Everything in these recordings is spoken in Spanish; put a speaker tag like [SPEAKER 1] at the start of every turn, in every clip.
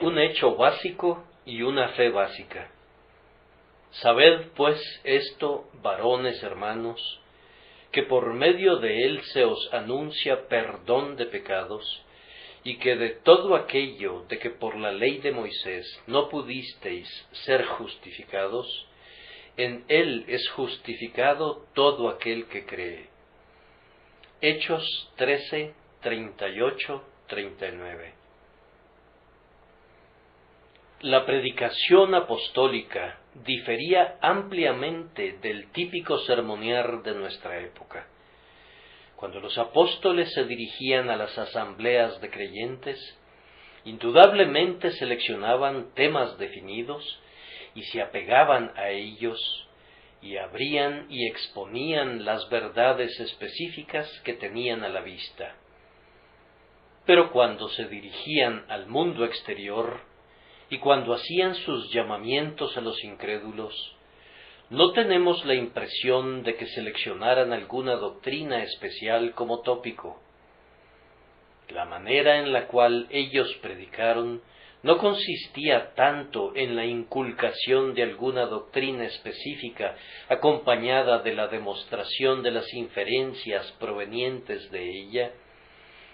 [SPEAKER 1] Un hecho básico y una fe básica. Sabed pues esto, varones hermanos, que por medio de él se os anuncia perdón de pecados, y que de todo aquello de que por la ley de Moisés no pudisteis ser justificados, en él es justificado todo aquel que cree. Hechos 13, 38, 39. La predicación apostólica difería ampliamente del típico sermonear de nuestra época. Cuando los apóstoles se dirigían a las asambleas de creyentes, indudablemente seleccionaban temas definidos y se apegaban a ellos y abrían y exponían las verdades específicas que tenían a la vista. Pero cuando se dirigían al mundo exterior y cuando hacían sus llamamientos a los incrédulos, no tenemos la impresión de que seleccionaran alguna doctrina especial como tópico. La manera en la cual ellos predicaron no consistía tanto en la inculcación de alguna doctrina específica acompañada de la demostración de las inferencias provenientes de ella,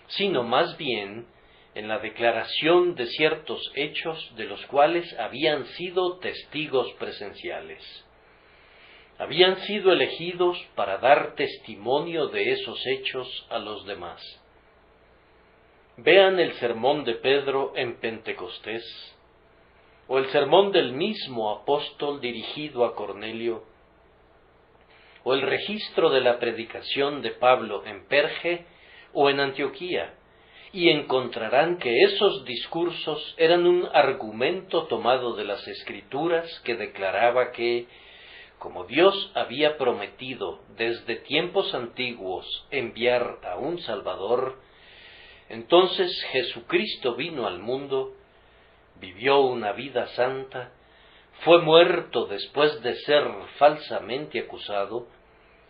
[SPEAKER 1] sino más bien en la declaración de ciertos hechos de los cuales habían sido testigos presenciales. Habían sido elegidos para dar testimonio de esos hechos a los demás. Vean el sermón de Pedro en Pentecostés, o el sermón del mismo apóstol dirigido a Cornelio, o el registro de la predicación de Pablo en Perge o en Antioquía, y encontrarán que esos discursos eran un argumento tomado de las Escrituras que declaraba que, como Dios había prometido desde tiempos antiguos enviar a un Salvador, entonces Jesucristo vino al mundo, vivió una vida santa, fue muerto después de ser falsamente acusado,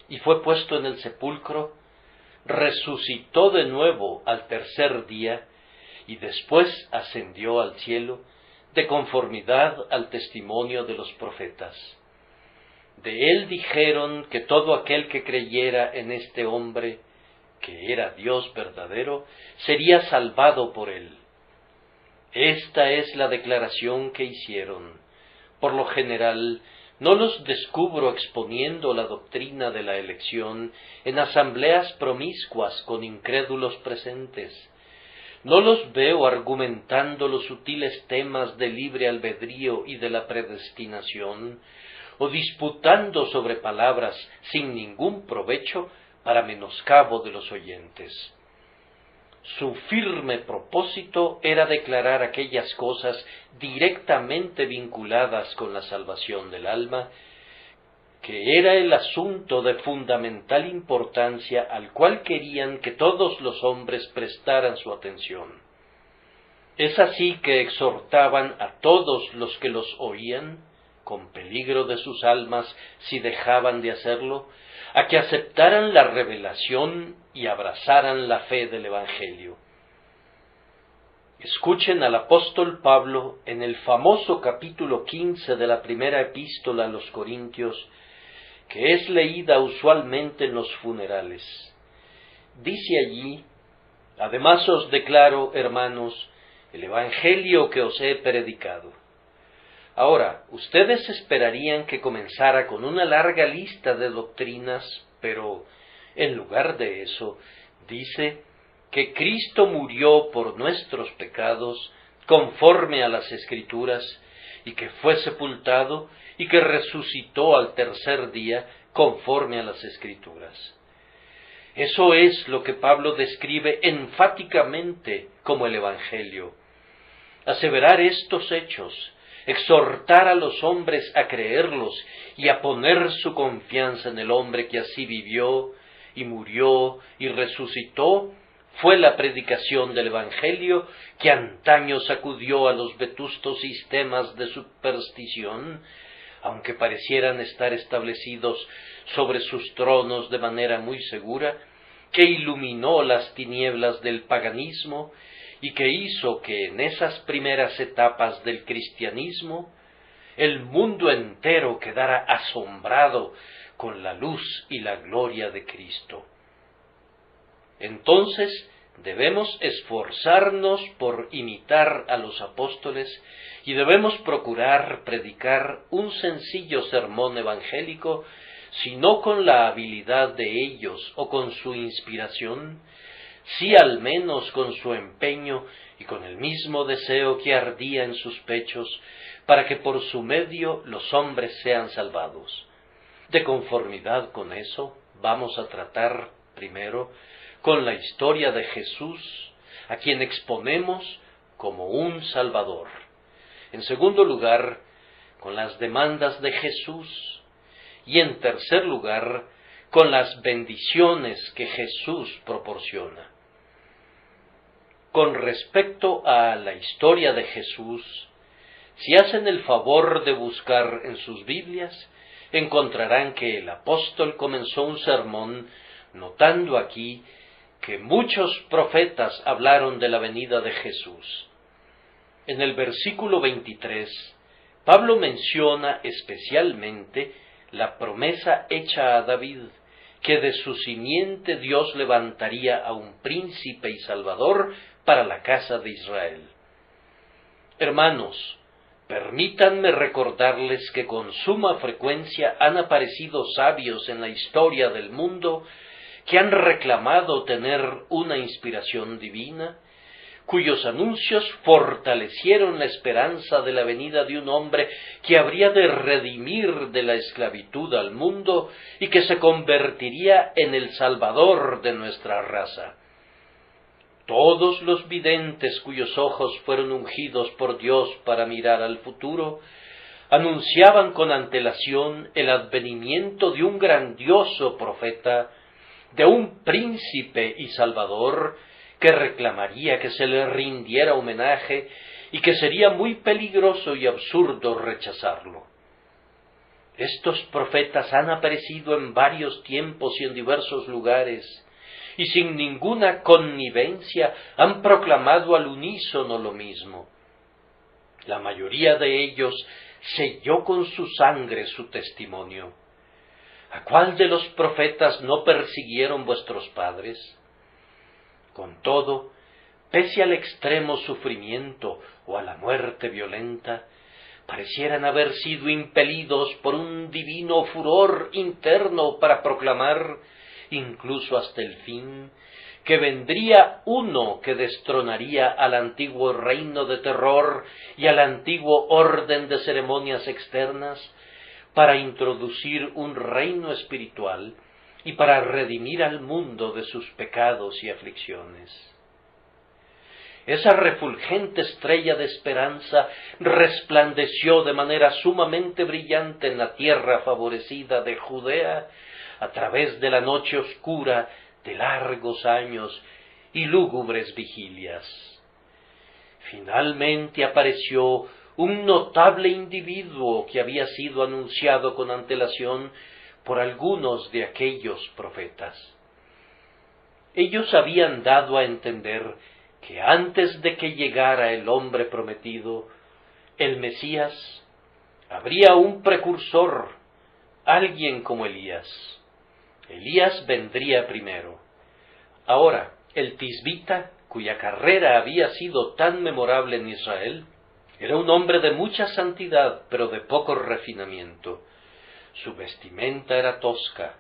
[SPEAKER 1] y fue puesto en el sepulcro, resucitó de nuevo al tercer día, y después ascendió al cielo, de conformidad al testimonio de los profetas. De él dijeron que todo aquel que creyera en este hombre, que era Dios verdadero, sería salvado por él. Esta es la declaración que hicieron. Por lo general, no los descubro exponiendo la doctrina de la elección en asambleas promiscuas con incrédulos presentes. No los veo argumentando los sutiles temas del libre albedrío y de la predestinación, o disputando sobre palabras sin ningún provecho para menoscabo de los oyentes. Su firme propósito era declarar aquellas cosas directamente vinculadas con la salvación del alma, que era el asunto de fundamental importancia al cual querían que todos los hombres prestaran su atención. Es así que exhortaban a todos los que los oían, con peligro de sus almas si dejaban de hacerlo, a que aceptaran la revelación y abrazaran la fe del Evangelio. Escuchen al apóstol Pablo en el famoso capítulo 15 de la primera epístola a los Corintios, que es leída usualmente en los funerales. Dice allí: además os declaro, hermanos, el Evangelio que os he predicado. Ahora, ustedes esperarían que comenzara con una larga lista de doctrinas, pero en lugar de eso, dice que Cristo murió por nuestros pecados conforme a las Escrituras, y que fue sepultado y que resucitó al tercer día conforme a las Escrituras. Eso es lo que Pablo describe enfáticamente como el Evangelio. Aseverar estos hechos, exhortar a los hombres a creerlos y a poner su confianza en el hombre que así vivió y murió y resucitó, fue la predicación del Evangelio que antaño sacudió a los vetustos sistemas de superstición, aunque parecieran estar establecidos sobre sus tronos de manera muy segura, que iluminó las tinieblas del paganismo y que hizo que en esas primeras etapas del cristianismo el mundo entero quedara asombrado con la luz y la gloria de Cristo. Entonces debemos esforzarnos por imitar a los apóstoles y debemos procurar predicar un sencillo sermón evangélico, si no con la habilidad de ellos o con su inspiración, sí al menos con su empeño y con el mismo deseo que ardía en sus pechos, para que por su medio los hombres sean salvados. De conformidad con eso, vamos a tratar primero con la historia de Jesús, a quien exponemos como un Salvador. En segundo lugar, con las demandas de Jesús. Y en tercer lugar, con las bendiciones que Jesús proporciona. Con respecto a la historia de Jesús, si hacen el favor de buscar en sus Biblias, encontrarán que el apóstol comenzó un sermón notando aquí que muchos profetas hablaron de la venida de Jesús. En el versículo 23, Pablo menciona especialmente la promesa hecha a David, que de su simiente Dios levantaría a un príncipe y salvador para la casa de Israel. Hermanos, permítanme recordarles que con suma frecuencia han aparecido sabios en la historia del mundo que han reclamado tener una inspiración divina, cuyos anuncios fortalecieron la esperanza de la venida de un hombre que habría de redimir de la esclavitud al mundo y que se convertiría en el Salvador de nuestra raza. Todos los videntes cuyos ojos fueron ungidos por Dios para mirar al futuro, anunciaban con antelación el advenimiento de un grandioso profeta, de un príncipe y salvador, que reclamaría que se le rindiera homenaje y que sería muy peligroso y absurdo rechazarlo. Estos profetas han aparecido en varios tiempos y en diversos lugares, y sin ninguna connivencia han proclamado al unísono lo mismo. La mayoría de ellos selló con su sangre su testimonio. ¿A cuál de los profetas no persiguieron vuestros padres? Con todo, pese al extremo sufrimiento o a la muerte violenta, parecieran haber sido impelidos por un divino furor interno para proclamar, incluso hasta el fin, que vendría uno que destronaría al antiguo reino de terror y al antiguo orden de ceremonias externas, para introducir un reino espiritual y para redimir al mundo de sus pecados y aflicciones. Esa refulgente estrella de esperanza resplandeció de manera sumamente brillante en la tierra favorecida de Judea a través de la noche oscura de largos años y lúgubres vigilias. Finalmente apareció un notable individuo que había sido anunciado con antelación por algunos de aquellos profetas. Ellos habían dado a entender que antes de que llegara el hombre prometido, el Mesías, habría un precursor, alguien como Elías. Elías vendría primero. Ahora, el tisbita, cuya carrera había sido tan memorable en Israel, era un hombre de mucha santidad, pero de poco refinamiento. Su vestimenta era tosca,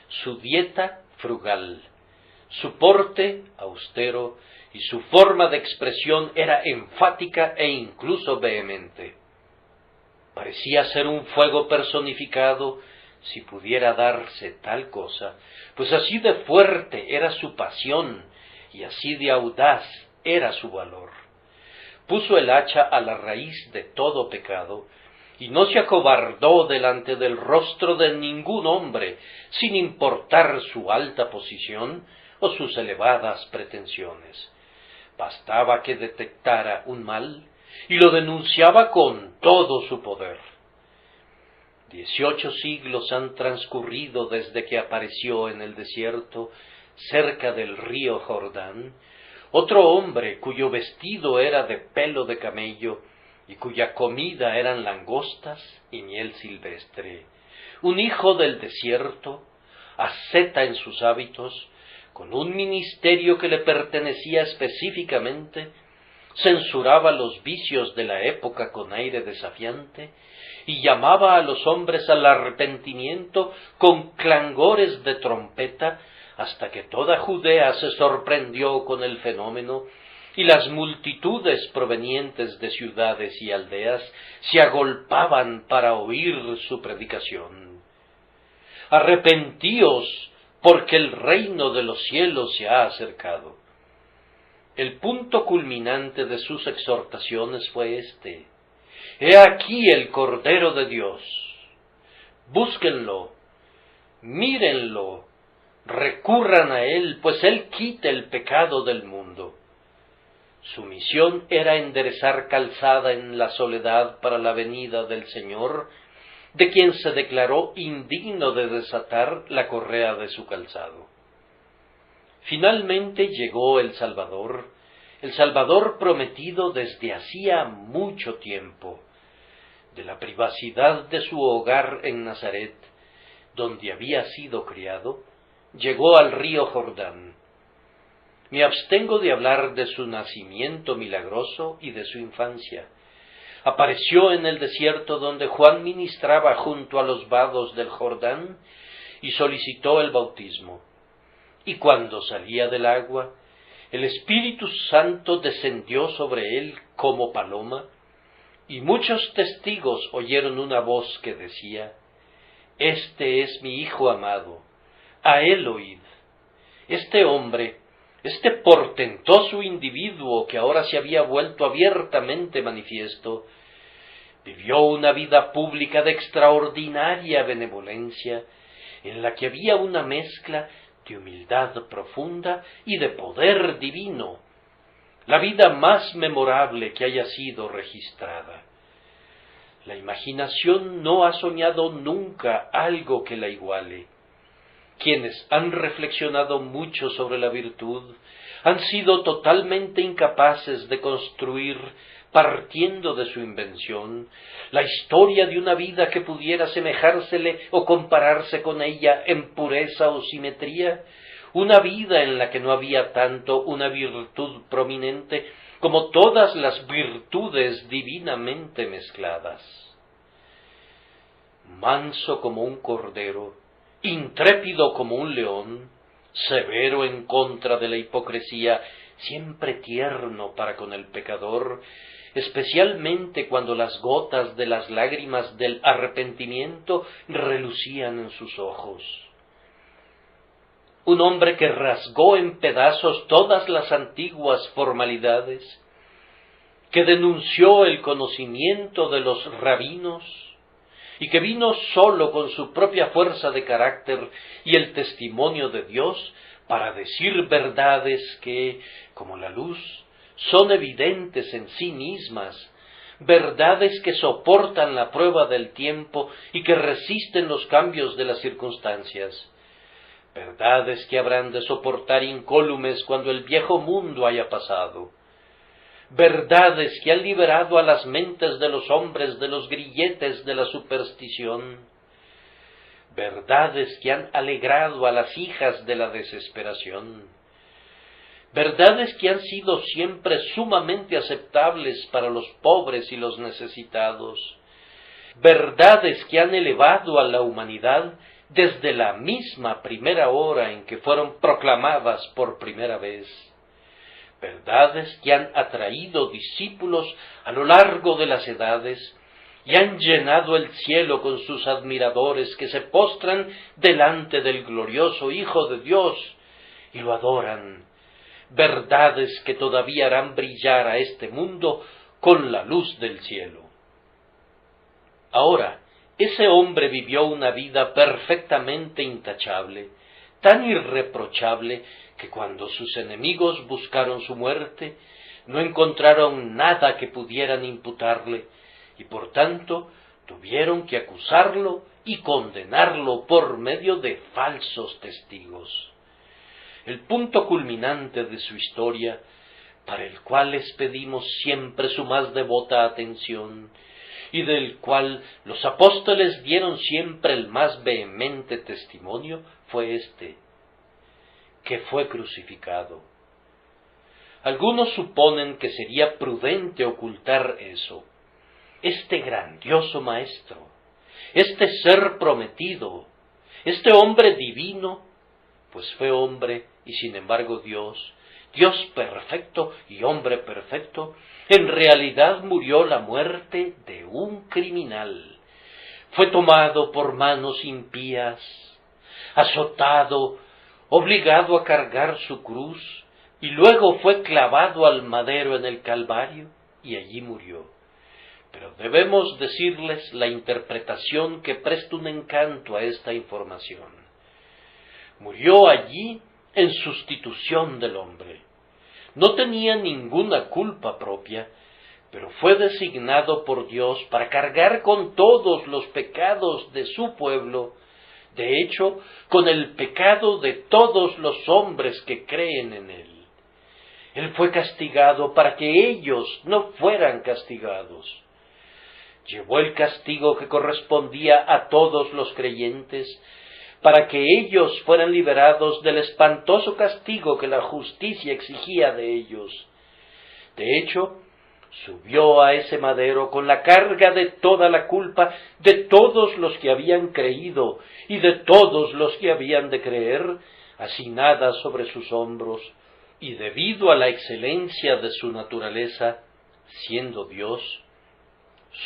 [SPEAKER 1] su dieta frugal, su porte austero y su forma de expresión era enfática e incluso vehemente. Parecía ser un fuego personificado, si pudiera darse tal cosa, pues así de fuerte era su pasión y así de audaz era su valor. Puso el hacha a la raíz de todo pecado, y no se acobardó delante del rostro de ningún hombre, sin importar su alta posición o sus elevadas pretensiones. Bastaba que detectara un mal, y lo denunciaba con todo su poder. 18 siglos han transcurrido desde que apareció en el desierto, cerca del río Jordán, otro hombre cuyo vestido era de pelo de camello y cuya comida eran langostas y miel silvestre, un hijo del desierto, asceta en sus hábitos, con un ministerio que le pertenecía específicamente, censuraba los vicios de la época con aire desafiante y llamaba a los hombres al arrepentimiento con clangores de trompeta, hasta que toda Judea se sorprendió con el fenómeno y las multitudes provenientes de ciudades y aldeas se agolpaban para oír su predicación. Arrepentíos, porque el reino de los cielos se ha acercado. El punto culminante de sus exhortaciones fue este: He aquí el Cordero de Dios. Búsquenlo, mírenlo, recurran a él, pues él quita el pecado del mundo. Su misión era enderezar calzada en la soledad para la venida del Señor, de quien se declaró indigno de desatar la correa de su calzado. Finalmente llegó el Salvador prometido desde hacía mucho tiempo. De la privacidad de su hogar en Nazaret, donde había sido criado, llegó al río Jordán. Me abstengo de hablar de su nacimiento milagroso y de su infancia. Apareció en el desierto donde Juan ministraba junto a los vados del Jordán y solicitó el bautismo. Y cuando salía del agua, el Espíritu Santo descendió sobre él como paloma, y muchos testigos oyeron una voz que decía: Este es mi Hijo amado, a él oíd. Este hombre, este portentoso individuo que ahora se había vuelto abiertamente manifiesto, vivió una vida pública de extraordinaria benevolencia, en la que había una mezcla de humildad profunda y de poder divino, la vida más memorable que haya sido registrada. La imaginación no ha soñado nunca algo que la iguale. Quienes han reflexionado mucho sobre la virtud han sido totalmente incapaces de construir, partiendo de su invención, la historia de una vida que pudiera asemejársele o compararse con ella en pureza o simetría, una vida en la que no había tanto una virtud prominente como todas las virtudes divinamente mezcladas. Manso como un cordero, intrépido como un león, severo en contra de la hipocresía, siempre tierno para con el pecador, especialmente cuando las gotas de las lágrimas del arrepentimiento relucían en sus ojos. Un hombre que rasgó en pedazos todas las antiguas formalidades, que denunció el conocimiento de los rabinos, y que vino solo con su propia fuerza de carácter y el testimonio de Dios para decir verdades que, como la luz, son evidentes en sí mismas, verdades que soportan la prueba del tiempo y que resisten los cambios de las circunstancias, verdades que habrán de soportar incólumes cuando el viejo mundo haya pasado, verdades que han liberado a las mentes de los hombres de los grilletes de la superstición, verdades que han alegrado a las hijas de la desesperación, verdades que han sido siempre sumamente aceptables para los pobres y los necesitados, verdades que han elevado a la humanidad desde la misma primera hora en que fueron proclamadas por primera vez, verdades que han atraído discípulos a lo largo de las edades y han llenado el cielo con sus admiradores que se postran delante del glorioso Hijo de Dios y lo adoran, verdades que todavía harán brillar a este mundo con la luz del cielo. Ahora, ese hombre vivió una vida perfectamente intachable, tan irreprochable que cuando sus enemigos buscaron su muerte, no encontraron nada que pudieran imputarle, y por tanto tuvieron que acusarlo y condenarlo por medio de falsos testigos. El punto culminante de su historia para el cual les pedimos siempre su más devota atención, y del cual los apóstoles dieron siempre el más vehemente testimonio, fue este, que fue crucificado. Algunos suponen que sería prudente ocultar eso. Este grandioso Maestro, este ser prometido, este hombre divino, pues fue hombre y sin embargo Dios, Dios perfecto y hombre perfecto, en realidad murió la muerte de un criminal. Fue tomado por manos impías, azotado, obligado a cargar su cruz, y luego fue clavado al madero en el Calvario, y allí murió. Pero debemos decirles la interpretación que presta un encanto a esta información. Murió allí en sustitución del hombre. No tenía ninguna culpa propia, pero fue designado por Dios para cargar con todos los pecados de su pueblo, de hecho, con el pecado de todos los hombres que creen en él. Él fue castigado para que ellos no fueran castigados. Llevó el castigo que correspondía a todos los creyentes, para que ellos fueran liberados del espantoso castigo que la justicia exigía de ellos. De hecho, subió a ese madero con la carga de toda la culpa de todos los que habían creído y de todos los que habían de creer, asinada sobre sus hombros, y debido a la excelencia de su naturaleza, siendo Dios,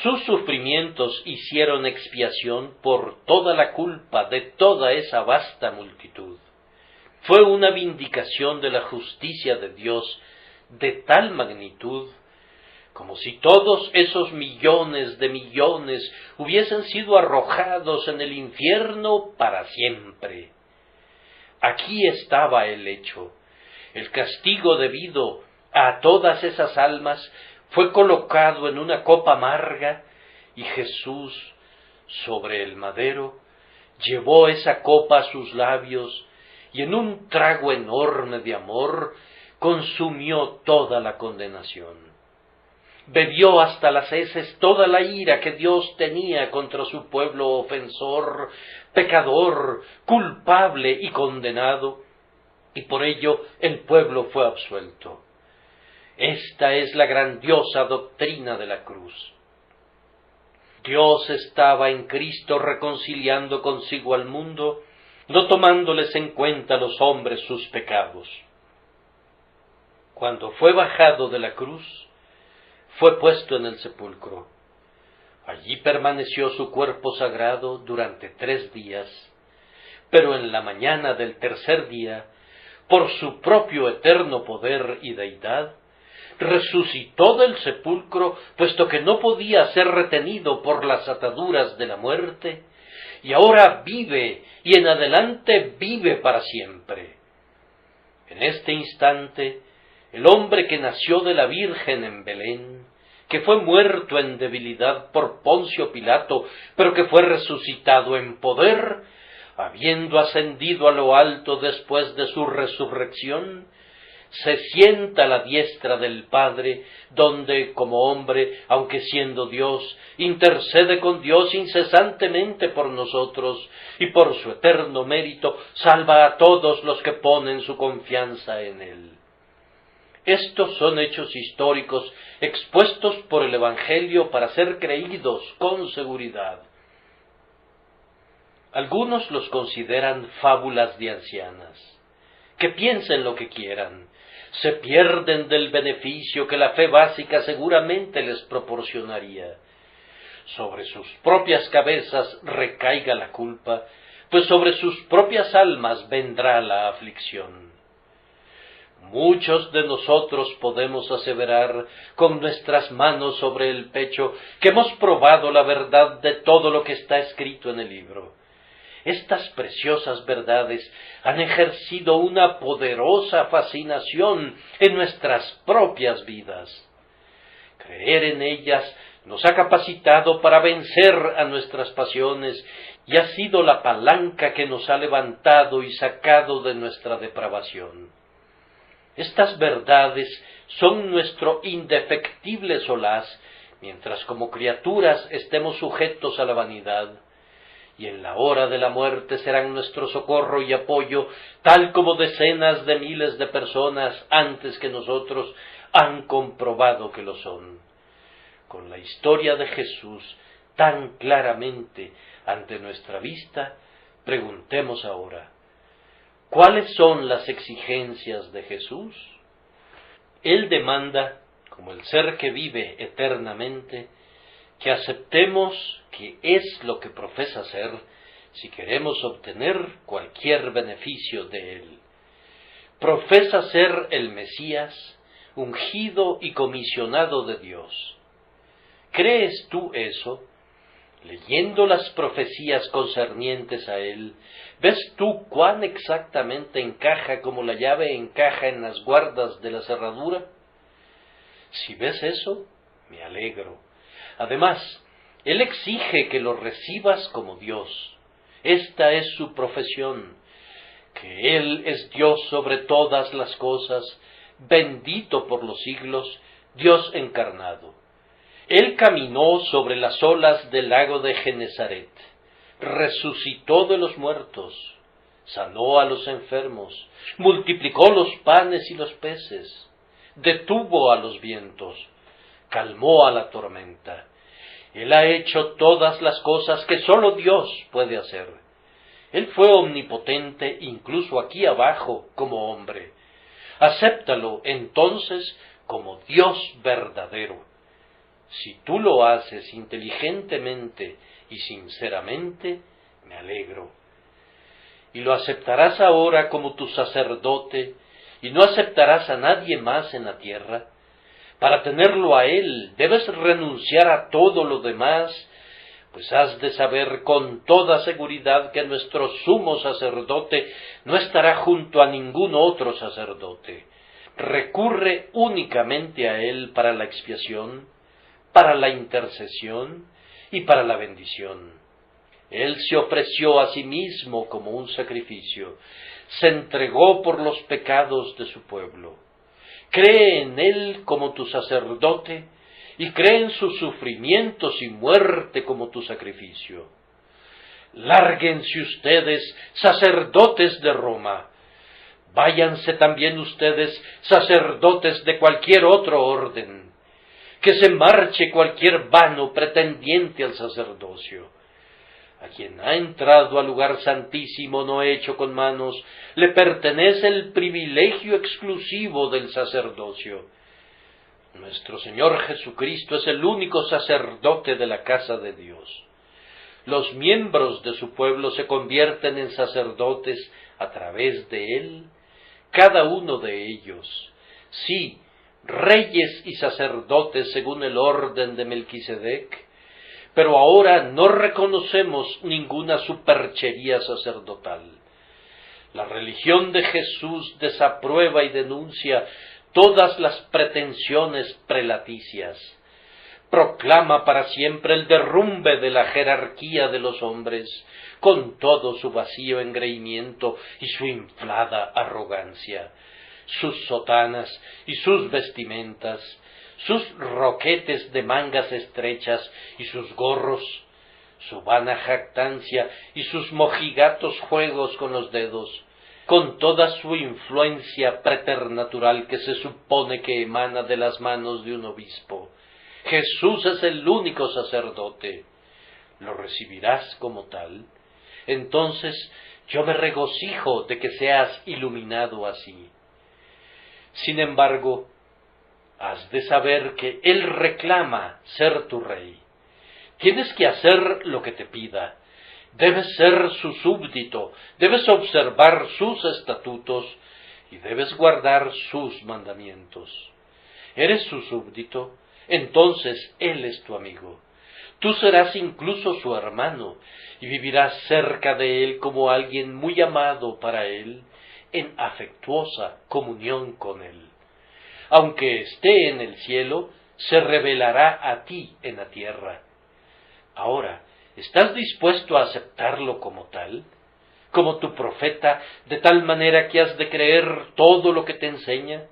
[SPEAKER 1] sus sufrimientos hicieron expiación por toda la culpa de toda esa vasta multitud. Fue una vindicación de la justicia de Dios de tal magnitud, como si todos esos millones de millones hubiesen sido arrojados en el infierno para siempre. Aquí estaba el hecho. El castigo debido a todas esas almas fue colocado en una copa amarga, y Jesús, sobre el madero, llevó esa copa a sus labios, y en un trago enorme de amor consumió toda la condenación. Bebió hasta las heces toda la ira que Dios tenía contra su pueblo ofensor, pecador, culpable y condenado, y por ello el pueblo fue absuelto. Esta es la grandiosa doctrina de la cruz. Dios estaba en Cristo reconciliando consigo al mundo, no tomándoles en cuenta a los hombres sus pecados. Cuando fue bajado de la cruz, fue puesto en el sepulcro. Allí permaneció su cuerpo sagrado durante 3 días, pero en la mañana del tercer día, por su propio eterno poder y deidad, resucitó del sepulcro, puesto que no podía ser retenido por las ataduras de la muerte, y ahora vive y en adelante vive para siempre. En este instante, el hombre que nació de la Virgen en Belén, que fue muerto en debilidad por Poncio Pilato, pero que fue resucitado en poder, habiendo ascendido a lo alto después de su resurrección, se sienta a la diestra del Padre, donde, como hombre, aunque siendo Dios, intercede con Dios incesantemente por nosotros, y por su eterno mérito salva a todos los que ponen su confianza en Él. Estos son hechos históricos expuestos por el Evangelio para ser creídos con seguridad. Algunos los consideran fábulas de ancianas. Que piensen lo que quieran, se pierden del beneficio que la fe básica seguramente les proporcionaría. Sobre sus propias cabezas recaiga la culpa, pues sobre sus propias almas vendrá la aflicción. Muchos de nosotros podemos aseverar con nuestras manos sobre el pecho que hemos probado la verdad de todo lo que está escrito en el libro. Estas preciosas verdades han ejercido una poderosa fascinación en nuestras propias vidas. Creer en ellas nos ha capacitado para vencer a nuestras pasiones y ha sido la palanca que nos ha levantado y sacado de nuestra depravación. Estas verdades son nuestro indefectible solaz, mientras como criaturas estemos sujetos a la vanidad, y en la hora de la muerte serán nuestro socorro y apoyo, tal como decenas de miles de personas antes que nosotros han comprobado que lo son. Con la historia de Jesús tan claramente ante nuestra vista, preguntemos ahora, ¿cuáles son las exigencias de Jesús? Él demanda, como el ser que vive eternamente, que aceptemos que es lo que profesa ser si queremos obtener cualquier beneficio de él. Profesa ser el Mesías, ungido y comisionado de Dios. ¿Crees tú eso? Leyendo las profecías concernientes a él, ¿ves tú cuán exactamente encaja como la llave encaja en las guardas de la cerradura? Si ves eso, me alegro. Además, él exige que lo recibas como Dios. Esta es su profesión, que Él es Dios sobre todas las cosas, bendito por los siglos, Dios encarnado. Él caminó sobre las olas del lago de Genezaret, resucitó de los muertos, sanó a los enfermos, multiplicó los panes y los peces, detuvo a los vientos, calmó a la tormenta. Él ha hecho todas las cosas que sólo Dios puede hacer. Él fue omnipotente incluso aquí abajo como hombre. Acéptalo entonces como Dios verdadero. Si tú lo haces inteligentemente y sinceramente, me alegro. Y lo aceptarás ahora como tu sacerdote, y no aceptarás a nadie más en la tierra. Para tenerlo a Él, debes renunciar a todo lo demás, pues has de saber con toda seguridad que nuestro sumo sacerdote no estará junto a ningún otro sacerdote. Recurre únicamente a Él para la expiación, para la intercesión y para la bendición. Él se ofreció a sí mismo como un sacrificio, se entregó por los pecados de su pueblo. Cree en Él como tu sacerdote y cree en sus sufrimientos y muerte como tu sacrificio. Lárguense ustedes, sacerdotes de Roma. Váyanse también ustedes, sacerdotes de cualquier otro orden. Que se marche cualquier vano pretendiente al sacerdocio. A quien ha entrado al lugar santísimo no hecho con manos, le pertenece el privilegio exclusivo del sacerdocio. Nuestro Señor Jesucristo es el único sacerdote de la casa de Dios. Los miembros de su pueblo se convierten en sacerdotes a través de Él, cada uno de ellos. Sí, reyes y sacerdotes según el orden de Melquisedec, pero ahora no reconocemos ninguna superchería sacerdotal. La religión de Jesús desaprueba y denuncia todas las pretensiones prelaticias. Proclama para siempre el derrumbe de la jerarquía de los hombres, con todo su vacío engreimiento y su inflada arrogancia, sus sotanas y sus vestimentas, sus roquetes de mangas estrechas y sus gorros, su vana jactancia y sus mojigatos juegos con los dedos, con toda su influencia preternatural que se supone que emana de las manos de un obispo. Jesús es el único sacerdote. ¿Lo recibirás como tal? Entonces yo me regocijo de que seas iluminado así. Sin embargo, has de saber que Él reclama ser tu rey. Tienes que hacer lo que te pida. Debes ser su súbdito, debes observar sus estatutos y debes guardar sus mandamientos. ¿Eres su súbdito? Entonces Él es tu amigo. Tú serás incluso su hermano y vivirás cerca de Él como alguien muy amado para Él, en afectuosa comunión con Él. Aunque esté en el cielo, se revelará a ti en la tierra. Ahora, ¿estás dispuesto a aceptarlo como tal? como tu profeta, de tal manera que has de creer todo lo que te enseña?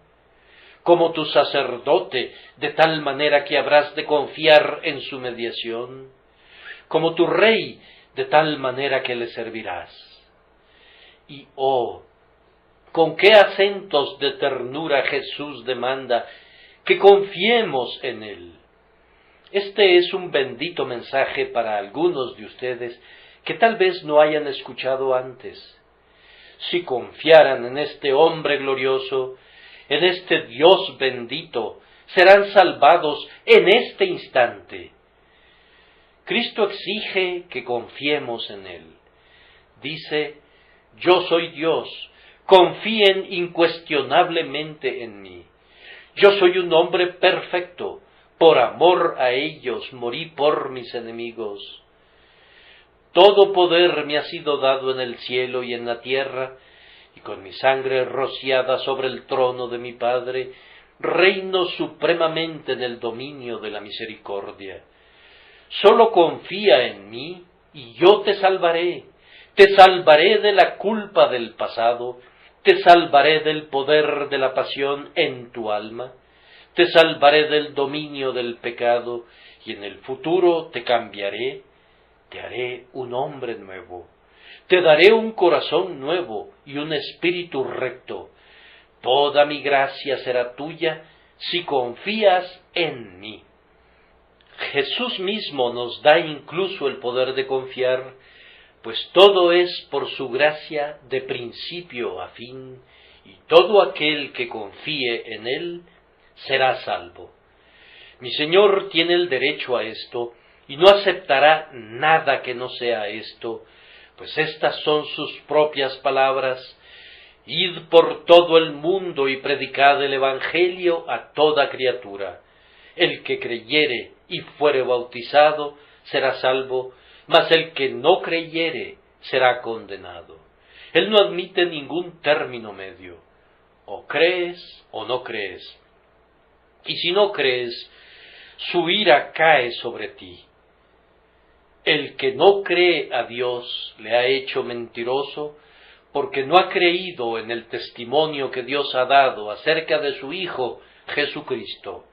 [SPEAKER 1] Como tu sacerdote, de tal manera que habrás de confiar en su mediación? Como tu rey, de tal manera que le servirás. Y con qué acentos de ternura Jesús demanda que confiemos en Él. Este es un bendito mensaje para algunos de ustedes que tal vez no hayan escuchado antes. Si confiaran en este hombre glorioso, en este Dios bendito, serán salvados en este instante. Cristo exige que confiemos en Él. Dice: yo soy Dios, confíen incuestionablemente en mí. Yo soy un hombre perfecto, por amor a ellos morí por mis enemigos. Todo poder me ha sido dado en el cielo y en la tierra, y con mi sangre rociada sobre el trono de mi Padre, reino supremamente en el dominio de la misericordia. Solo confía en mí, y yo te salvaré de la culpa del pasado, te salvaré del poder de la pasión en tu alma, te salvaré del dominio del pecado, y en el futuro te cambiaré, te haré un hombre nuevo, te daré un corazón nuevo y un espíritu recto. Toda mi gracia será tuya si confías en mí. Jesús mismo nos da incluso el poder de confiar, pues todo es por su gracia de principio a fin, y todo aquel que confíe en Él será salvo. Mi Señor tiene el derecho a esto, y no aceptará nada que no sea esto, pues estas son sus propias palabras: id por todo el mundo y predicad el Evangelio a toda criatura. El que creyere y fuere bautizado será salvo, mas el que no creyere será condenado. Él no admite ningún término medio. O crees o no crees. Y si no crees, su ira cae sobre ti. El que no cree a Dios le ha hecho mentiroso, porque no ha creído en el testimonio que Dios ha dado acerca de su Hijo Jesucristo.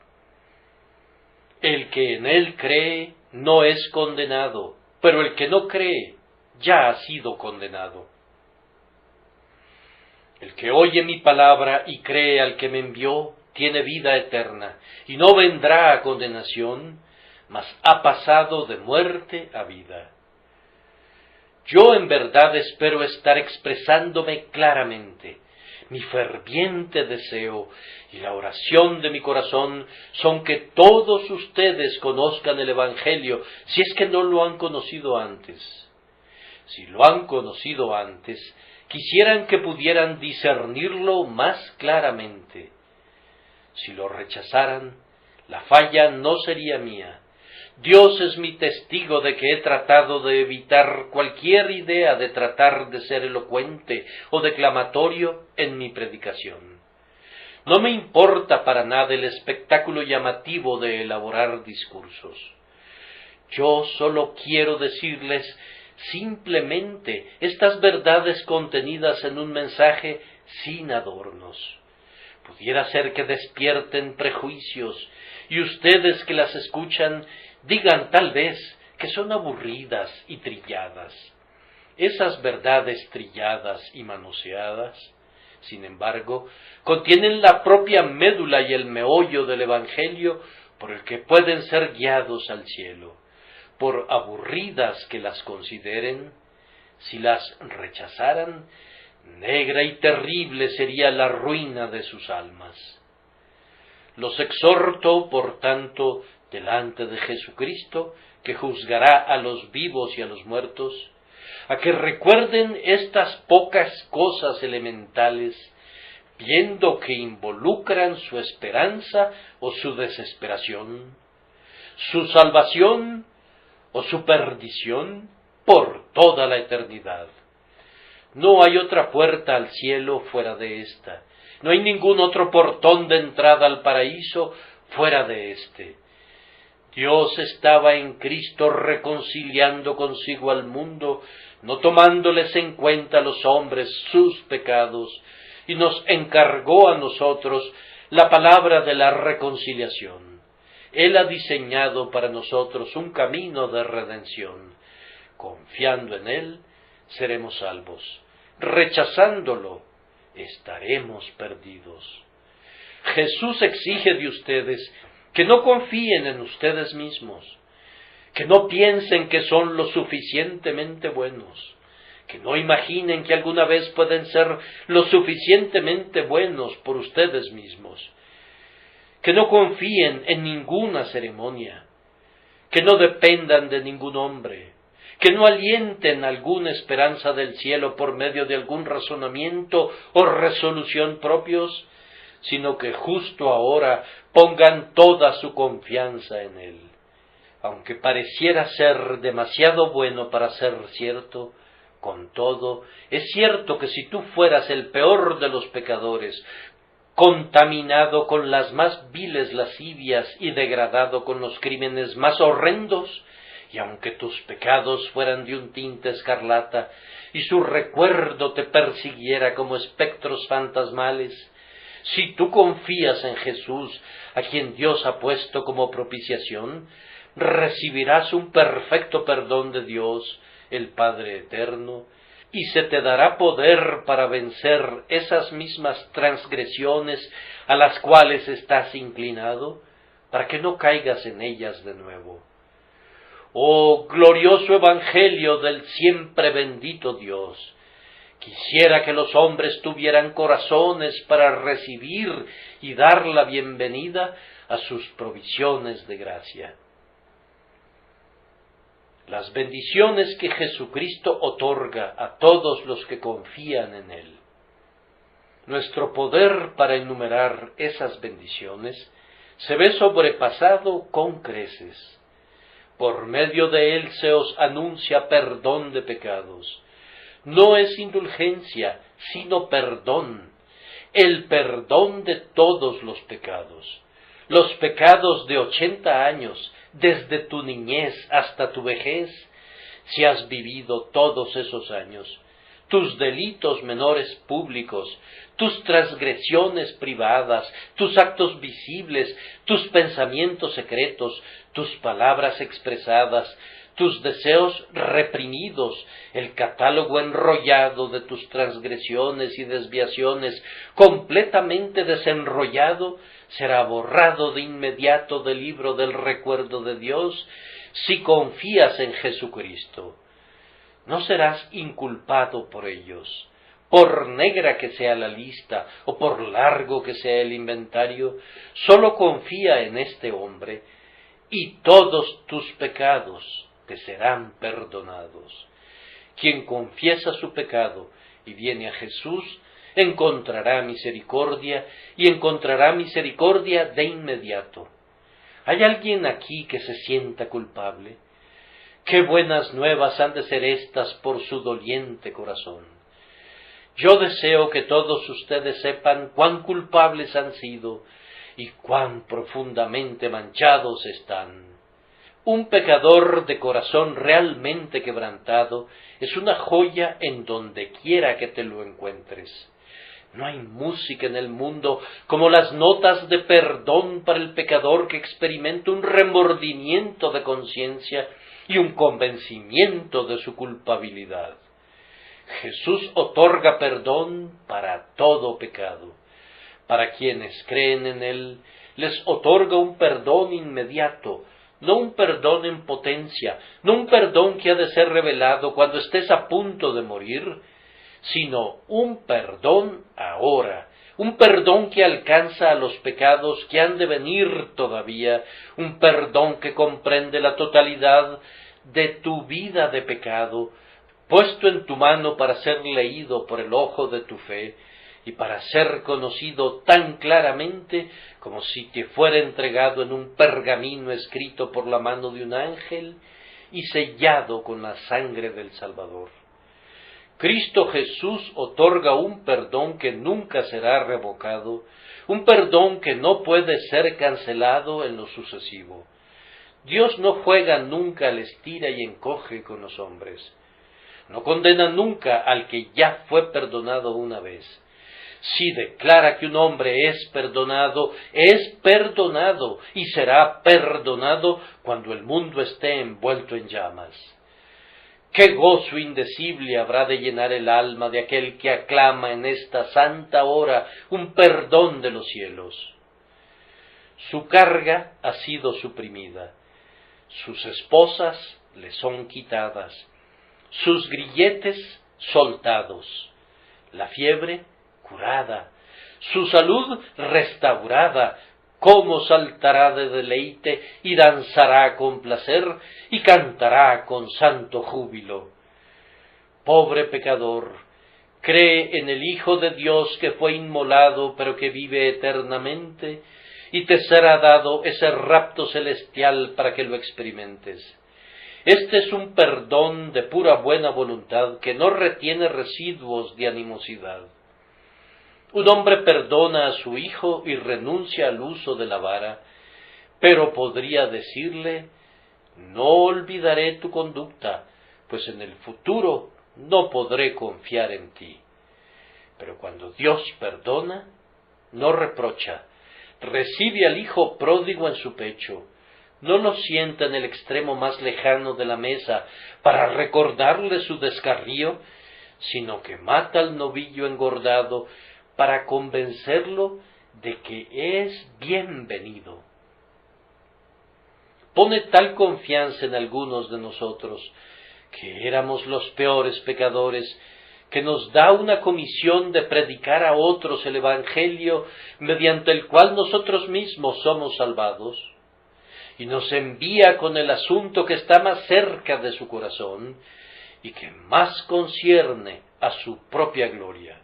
[SPEAKER 1] El que en Él cree no es condenado, pero el que no cree ya ha sido condenado. El que oye mi palabra y cree al que me envió tiene vida eterna, y no vendrá a condenación, mas ha pasado de muerte a vida. Yo en verdad espero estar expresándome claramente. Mi ferviente deseo y la oración de mi corazón son que todos ustedes conozcan el Evangelio, si es que no lo han conocido antes. Si lo han conocido antes, quisieran que pudieran discernirlo más claramente. Si lo rechazaran, la falla no sería mía. Dios es mi testigo de que he tratado de evitar cualquier idea de tratar de ser elocuente o declamatorio en mi predicación. No me importa para nada el espectáculo llamativo de elaborar discursos. Yo solo quiero decirles simplemente estas verdades contenidas en un mensaje sin adornos. Pudiera ser que despierten prejuicios, y ustedes que las escuchan digan tal vez que son aburridas y trilladas. Esas verdades trilladas y manoseadas, sin embargo, contienen la propia médula y el meollo del Evangelio por el que pueden ser guiados al cielo. Por aburridas que las consideren, si las rechazaran, negra y terrible sería la ruina de sus almas. Los exhorto, por tanto, delante de Jesucristo, que juzgará a los vivos y a los muertos, a que recuerden estas pocas cosas elementales, viendo que involucran su esperanza o su desesperación, su salvación o su perdición por toda la eternidad. No hay otra puerta al cielo fuera de esta, no hay ningún otro portón de entrada al paraíso fuera de este. Dios estaba en Cristo reconciliando consigo al mundo, no tomándoles en cuenta a los hombres sus pecados, y nos encargó a nosotros la palabra de la reconciliación. Él ha diseñado para nosotros un camino de redención. Confiando en Él, seremos salvos. Rechazándolo, estaremos perdidos. Jesús exige de ustedes que no confíen en ustedes mismos, que no piensen que son lo suficientemente buenos, que no imaginen que alguna vez pueden ser lo suficientemente buenos por ustedes mismos, que no confíen en ninguna ceremonia, que no dependan de ningún hombre, que no alienten alguna esperanza del cielo por medio de algún razonamiento o resolución propios, sino que justo ahora pongan toda su confianza en Él. Aunque pareciera ser demasiado bueno para ser cierto, con todo, es cierto que si tú fueras el peor de los pecadores, contaminado con las más viles lascivias y degradado con los crímenes más horrendos, y aunque tus pecados fueran de un tinte escarlata, y su recuerdo te persiguiera como espectros fantasmales, si tú confías en Jesús, a quien Dios ha puesto como propiciación, recibirás un perfecto perdón de Dios, el Padre Eterno, y se te dará poder para vencer esas mismas transgresiones a las cuales estás inclinado, para que no caigas en ellas de nuevo. Oh glorioso Evangelio del siempre bendito Dios, quisiera que los hombres tuvieran corazones para recibir y dar la bienvenida a sus provisiones de gracia. Las bendiciones que Jesucristo otorga a todos los que confían en Él. Nuestro poder para enumerar esas bendiciones se ve sobrepasado con creces. Por medio de Él se os anuncia perdón de pecados. No es indulgencia, sino perdón, el perdón de todos los pecados de 80 años, desde tu niñez hasta tu vejez, si has vivido todos esos años, tus delitos menores públicos, tus transgresiones privadas, tus actos visibles, tus pensamientos secretos, tus palabras expresadas, tus deseos reprimidos, el catálogo enrollado de tus transgresiones y desviaciones, completamente desenrollado, será borrado de inmediato del libro del recuerdo de Dios si confías en Jesucristo. No serás inculpado por ellos, por negra que sea la lista o por largo que sea el inventario. Solo confía en este hombre y todos tus pecados te serán perdonados. Quien confiesa su pecado y viene a Jesús, encontrará misericordia, y encontrará misericordia de inmediato. ¿Hay alguien aquí que se sienta culpable? ¡Qué buenas nuevas han de ser estas por su doliente corazón! Yo deseo que todos ustedes sepan cuán culpables han sido y cuán profundamente manchados están. Un pecador de corazón realmente quebrantado es una joya en donde quiera que te lo encuentres. No hay música en el mundo como las notas de perdón para el pecador que experimenta un remordimiento de conciencia y un convencimiento de su culpabilidad. Jesús otorga perdón para todo pecado. Para quienes creen en Él, les otorga un perdón inmediato, no un perdón en potencia, no un perdón que ha de ser revelado cuando estés a punto de morir, sino un perdón ahora, un perdón que alcanza a los pecados que han de venir todavía, un perdón que comprende la totalidad de tu vida de pecado, puesto en tu mano para ser leído por el ojo de tu fe y para ser conocido tan claramente como si te fuera entregado en un pergamino escrito por la mano de un ángel y sellado con la sangre del Salvador. Cristo Jesús otorga un perdón que nunca será revocado, un perdón que no puede ser cancelado en lo sucesivo. Dios no juega nunca al estira y encoge con los hombres. No condena nunca al que ya fue perdonado una vez. Si declara que un hombre es perdonado y será perdonado cuando el mundo esté envuelto en llamas. Qué gozo indecible habrá de llenar el alma de aquel que aclama en esta santa hora un perdón de los cielos. Su carga ha sido suprimida, sus esposas le son quitadas, sus grilletes soltados, la fiebre curada, su salud restaurada. Cómo saltará de deleite y danzará con placer y cantará con santo júbilo. Pobre pecador, cree en el Hijo de Dios que fue inmolado pero que vive eternamente, y te será dado ese rapto celestial para que lo experimentes. Este es un perdón de pura buena voluntad que no retiene residuos de animosidad. Un hombre perdona a su hijo y renuncia al uso de la vara, pero podría decirle: no olvidaré tu conducta, pues en el futuro no podré confiar en ti. Pero cuando Dios perdona, no reprocha, recibe al hijo pródigo en su pecho, no lo sienta en el extremo más lejano de la mesa para recordarle su descarrío, sino que mata al novillo engordado para convencerlo de que es bienvenido. Pone tal confianza en algunos de nosotros, que éramos los peores pecadores, que nos da una comisión de predicar a otros el Evangelio mediante el cual nosotros mismos somos salvados, y nos envía con el asunto que está más cerca de su corazón y que más concierne a su propia gloria.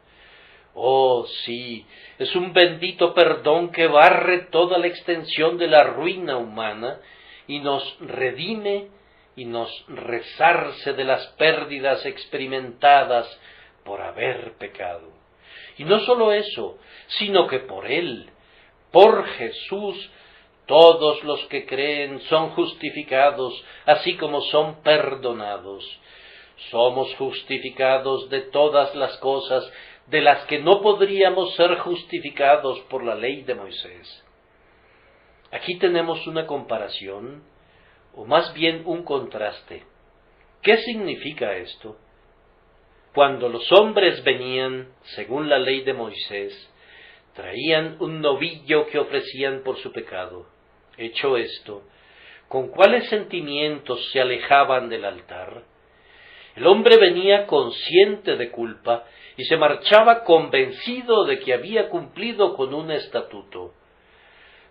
[SPEAKER 1] Oh, sí, es un bendito perdón que barre toda la extensión de la ruina humana y nos redime y nos resarce de las pérdidas experimentadas por haber pecado. Y no sólo eso, sino que por Él, por Jesús, todos los que creen son justificados, así como son perdonados. Somos justificados de todas las cosas de las que no podríamos ser justificados por la ley de Moisés. Aquí tenemos una comparación, o más bien un contraste. ¿Qué significa esto? Cuando los hombres venían, según la ley de Moisés, traían un novillo que ofrecían por su pecado. Hecho esto, ¿con cuáles sentimientos se alejaban del altar? El hombre venía consciente de culpa y se marchaba convencido de que había cumplido con un estatuto.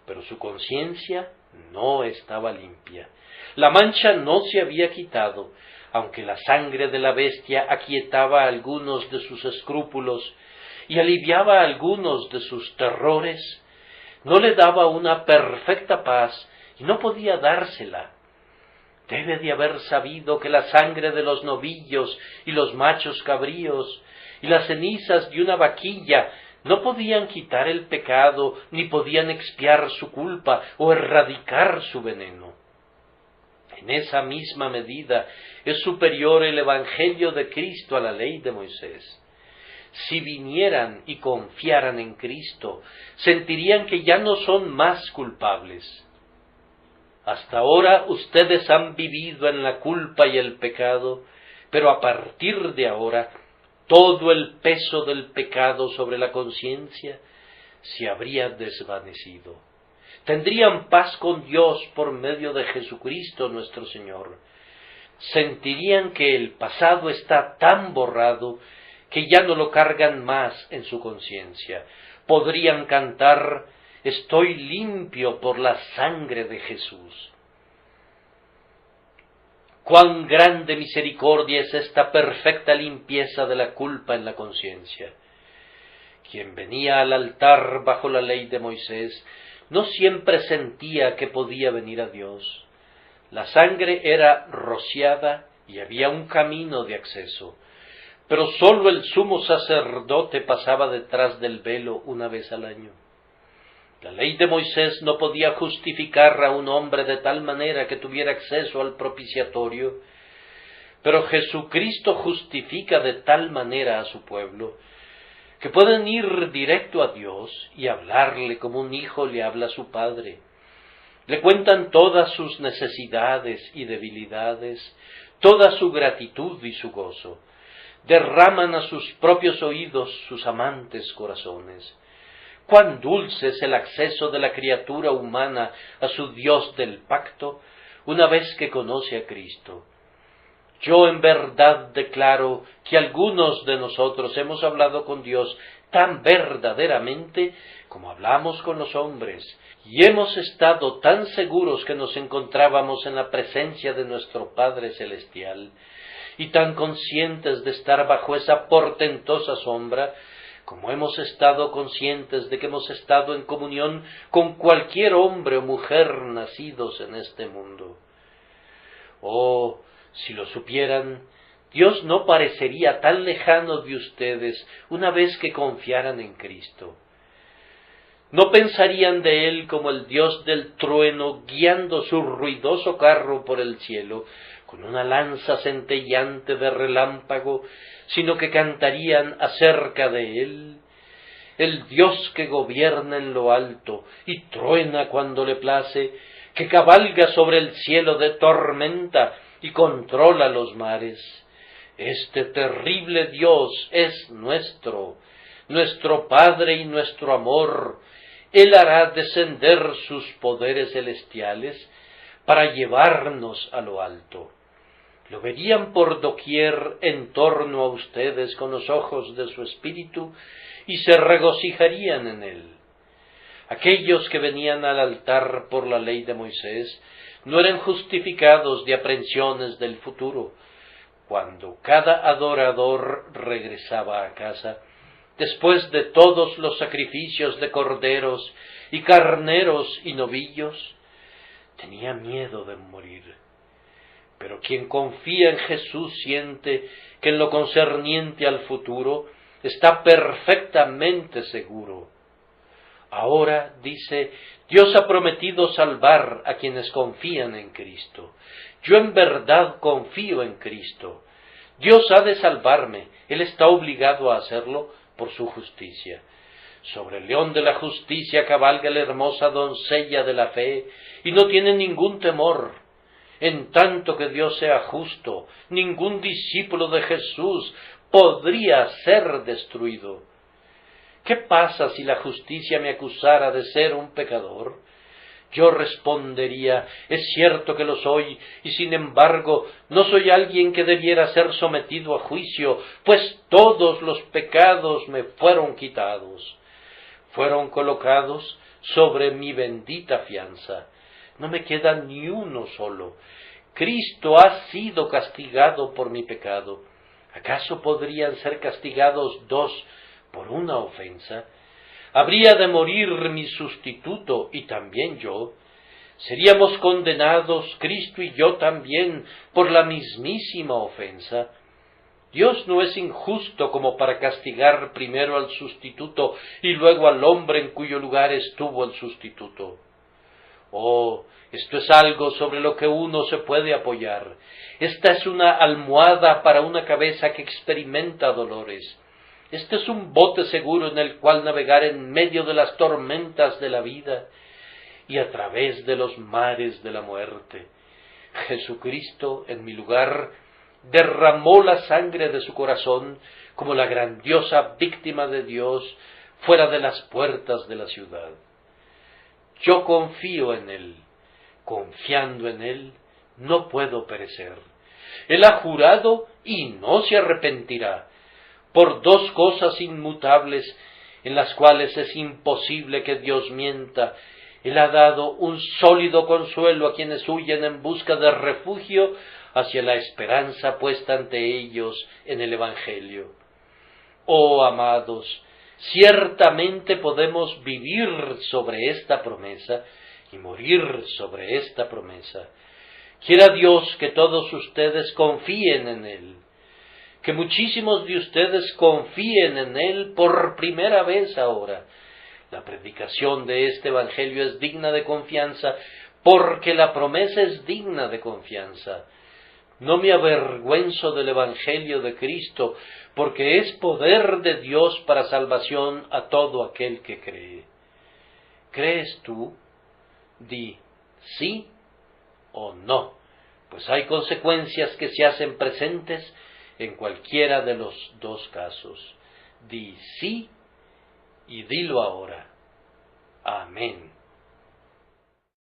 [SPEAKER 1] Pero su conciencia no estaba limpia. La mancha no se había quitado, aunque la sangre de la bestia aquietaba algunos de sus escrúpulos y aliviaba algunos de sus terrores. No le daba una perfecta paz y no podía dársela. Debe de haber sabido que la sangre de los novillos y los machos cabríos y las cenizas de una vaquilla no podían quitar el pecado, ni podían expiar su culpa o erradicar su veneno. En esa misma medida es superior el Evangelio de Cristo a la ley de Moisés. Si vinieran y confiaran en Cristo, sentirían que ya no son más culpables. Hasta ahora ustedes han vivido en la culpa y el pecado, pero a partir de ahora todo el peso del pecado sobre la conciencia se habría desvanecido. Tendrían paz con Dios por medio de Jesucristo nuestro Señor. Sentirían que el pasado está tan borrado que ya no lo cargan más en su conciencia. Podrían cantar: estoy limpio por la sangre de Jesús. Cuán grande misericordia es esta perfecta limpieza de la culpa en la conciencia. Quien venía al altar bajo la ley de Moisés no siempre sentía que podía venir a Dios. La sangre era rociada y había un camino de acceso, pero sólo el sumo sacerdote pasaba detrás del velo una vez al año. La ley de Moisés no podía justificar a un hombre de tal manera que tuviera acceso al propiciatorio, pero Jesucristo justifica de tal manera a su pueblo que pueden ir directo a Dios y hablarle como un hijo le habla a su padre. Le cuentan todas sus necesidades y debilidades, toda su gratitud y su gozo. Derraman a sus propios oídos sus amantes corazones. Cuán dulce es el acceso de la criatura humana a su Dios del pacto, una vez que conoce a Cristo. Yo en verdad declaro que algunos de nosotros hemos hablado con Dios tan verdaderamente como hablamos con los hombres, y hemos estado tan seguros que nos encontrábamos en la presencia de nuestro Padre Celestial, y tan conscientes de estar bajo esa portentosa sombra, como hemos estado conscientes de que hemos estado en comunión con cualquier hombre o mujer nacidos en este mundo. Oh, si lo supieran, Dios no parecería tan lejano de ustedes una vez que confiaran en Cristo. No pensarían de Él como el Dios del trueno guiando su ruidoso carro por el cielo, con una lanza centelleante de relámpago, sino que cantarían acerca de Él, el Dios que gobierna en lo alto y truena cuando le place, que cabalga sobre el cielo de tormenta y controla los mares. Este terrible Dios es nuestro Padre y nuestro amor. Él hará descender sus poderes celestiales para llevarnos a lo alto. Lo verían por doquier en torno a ustedes con los ojos de su espíritu y se regocijarían en él. Aquellos que venían al altar por la ley de Moisés no eran justificados de aprensiones del futuro. Cuando cada adorador regresaba a casa, después de todos los sacrificios de corderos y carneros y novillos, tenía miedo de morir. Pero quien confía en Jesús siente que en lo concerniente al futuro está perfectamente seguro. Ahora, dice, Dios ha prometido salvar a quienes confían en Cristo. Yo en verdad confío en Cristo. Dios ha de salvarme. Él está obligado a hacerlo por su justicia. Sobre el león de la justicia cabalga la hermosa doncella de la fe y no tiene ningún temor. En tanto que Dios sea justo, ningún discípulo de Jesús podría ser destruido. ¿Qué pasa si la justicia me acusara de ser un pecador? Yo respondería, es cierto que lo soy, y sin embargo no soy alguien que debiera ser sometido a juicio, pues todos los pecados me fueron quitados. Fueron colocados sobre mi bendita fianza. No me queda ni uno solo. Cristo ha sido castigado por mi pecado. ¿Acaso podrían ser castigados dos por una ofensa? ¿Habría de morir mi sustituto y también yo? ¿Seríamos condenados, Cristo y yo también, por la mismísima ofensa? Dios no es injusto como para castigar primero al sustituto y luego al hombre en cuyo lugar estuvo el sustituto. Oh, esto es algo sobre lo que uno se puede apoyar. Esta es una almohada para una cabeza que experimenta dolores. Este es un bote seguro en el cual navegar en medio de las tormentas de la vida y a través de los mares de la muerte. Jesucristo, en mi lugar, derramó la sangre de su corazón como la grandiosa víctima de Dios fuera de las puertas de la ciudad. Yo confío en Él. Confiando en Él, no puedo perecer. Él ha jurado y no se arrepentirá por dos cosas inmutables en las cuales es imposible que Dios mienta. Él ha dado un sólido consuelo a quienes huyen en busca de refugio hacia la esperanza puesta ante ellos en el Evangelio. Oh, amados, ciertamente podemos vivir sobre esta promesa y morir sobre esta promesa. Quiera Dios que todos ustedes confíen en Él, que muchísimos de ustedes confíen en Él por primera vez ahora, La predicación de este Evangelio es digna de confianza, porque la promesa es digna de confianza. No me avergüenzo del Evangelio de Cristo, porque es poder de Dios para salvación a todo aquel que cree. ¿Crees tú? Di sí o no, pues hay consecuencias que se hacen presentes en cualquiera de los dos casos. Di sí y dilo ahora. Amén.